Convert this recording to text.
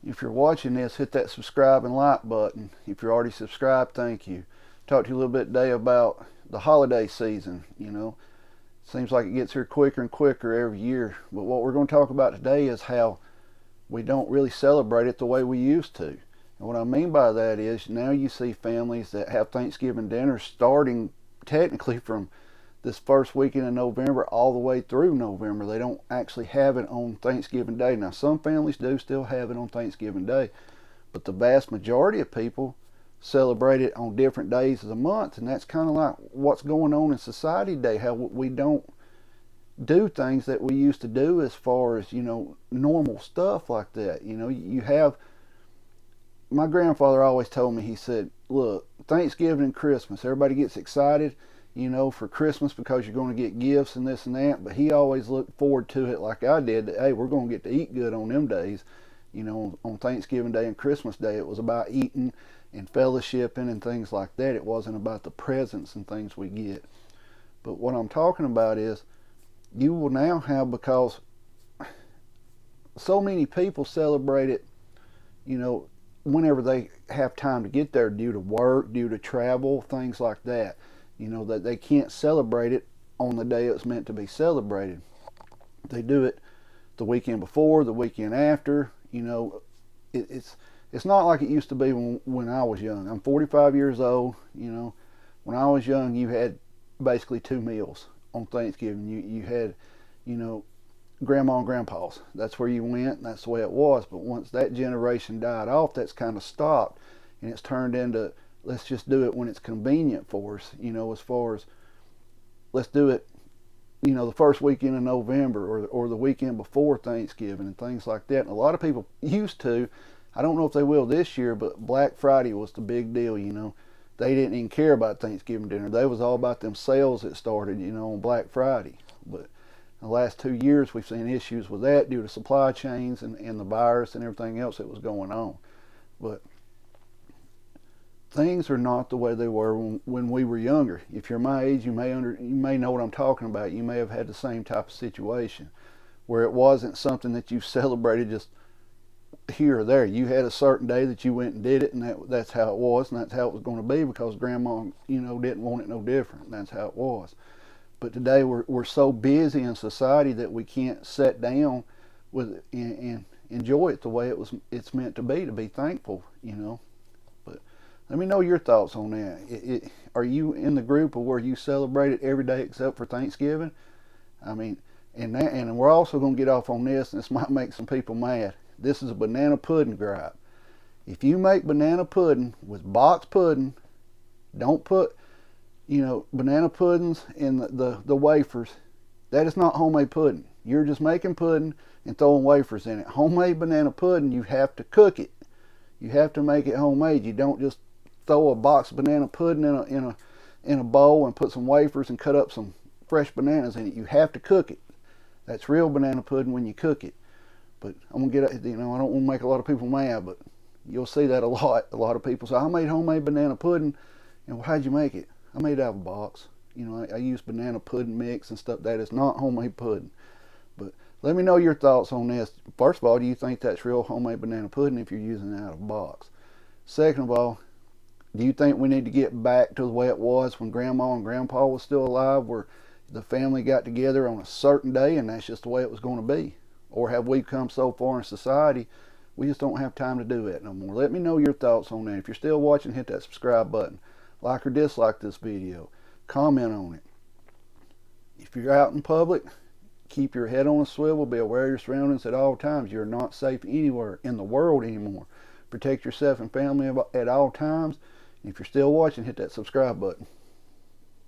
If you're watching this, hit that subscribe and like button. If you're already subscribed, thank you. Talk to you a little bit today about the holiday season. Seems like it gets here quicker and quicker every year. But what we're going to talk about today is how we don't really celebrate it the way we used to. And what I mean by that is now you see families that have Thanksgiving dinners starting technically from this first weekend in November all the way through November. They don't actually have it on Thanksgiving Day. Now, some families do still have it on Thanksgiving Day, but the vast majority of people celebrate it on different days of the month, and that's kind of like what's going on in society today, how we don't do things that we used to do as far as, normal stuff like that. You have, my grandfather always told me, he said, look, Thanksgiving and Christmas, everybody gets excited, for Christmas because you're going to get gifts and this and that, but he always looked forward to it like I did, that, hey, we're going to get to eat good on them days. On Thanksgiving Day and Christmas Day, it was about eating and fellowshipping and things like that. It wasn't about the presents and things we get. But what I'm talking about is you will now have, because so many people celebrate it, whenever they have time to get there due to work, due to travel, things like that, that they can't celebrate it on the day it was meant to be celebrated. They do it the weekend before, the weekend after. It's not like it used to be when I was young. I'm 45 years old. When I was young, you had basically two meals on Thanksgiving. You had, grandma and grandpa's. That's where you went, and that's the way it was. But once that generation died off, that's kind of stopped, and it's turned into, let's just do it when it's convenient for us, as far as let's do it, the first weekend in November or the weekend before Thanksgiving and things like that. And a lot of people used to, I don't know if they will this year, but Black Friday was the big deal, They didn't even care about Thanksgiving dinner. They was all about them sales that started, on Black Friday. But in the last 2 years, we've seen issues with that due to supply chains and the virus and everything else that was going on. But things are not the way they were when we were younger. If you're my age, you may know what I'm talking about. You may have had the same type of situation where it wasn't something that you celebrated just here or there. You had a certain day that you went and did it, and that's how it was, and that's how it was going to be, because grandma, didn't want it no different. That's how it was. But today we're so busy in society that we can't sit down with and enjoy it the way it's meant to be thankful, But let me know your thoughts on that. Are you in the group of where you celebrate it every day except for Thanksgiving? I mean, and we're also going to get off on this, and this might make some people mad. This is a banana pudding gripe. If you make banana pudding with box pudding, don't put, banana puddings in the wafers. That is not homemade pudding. You're just making pudding and throwing wafers in it. Homemade banana pudding, you have to cook it. You have to make it homemade. You don't just throw a box of banana pudding in a bowl and put some wafers and cut up some fresh bananas in it. You have to cook it. That's real banana pudding when you cook it. But I'm going to get, I don't want to make a lot of people mad, but you'll see that a lot. A lot of people say, I made homemade banana pudding. And how'd you make it? I made it out of a box. I use banana pudding mix and stuff. That is not homemade pudding. But let me know your thoughts on this. First of all, do you think that's real homemade banana pudding if you're using it out of a box? Second of all, do you think we need to get back to the way it was when grandma and grandpa was still alive, where the family got together on a certain day and that's just the way it was going to be? Or have we come so far in society, we just don't have time to do that no more? Let me know your thoughts on that. If you're still watching, hit that subscribe button. Like or dislike this video. Comment on it. If you're out in public, keep your head on a swivel. Be aware of your surroundings at all times. You're not safe anywhere in the world anymore. Protect yourself and family at all times. And if you're still watching, hit that subscribe button.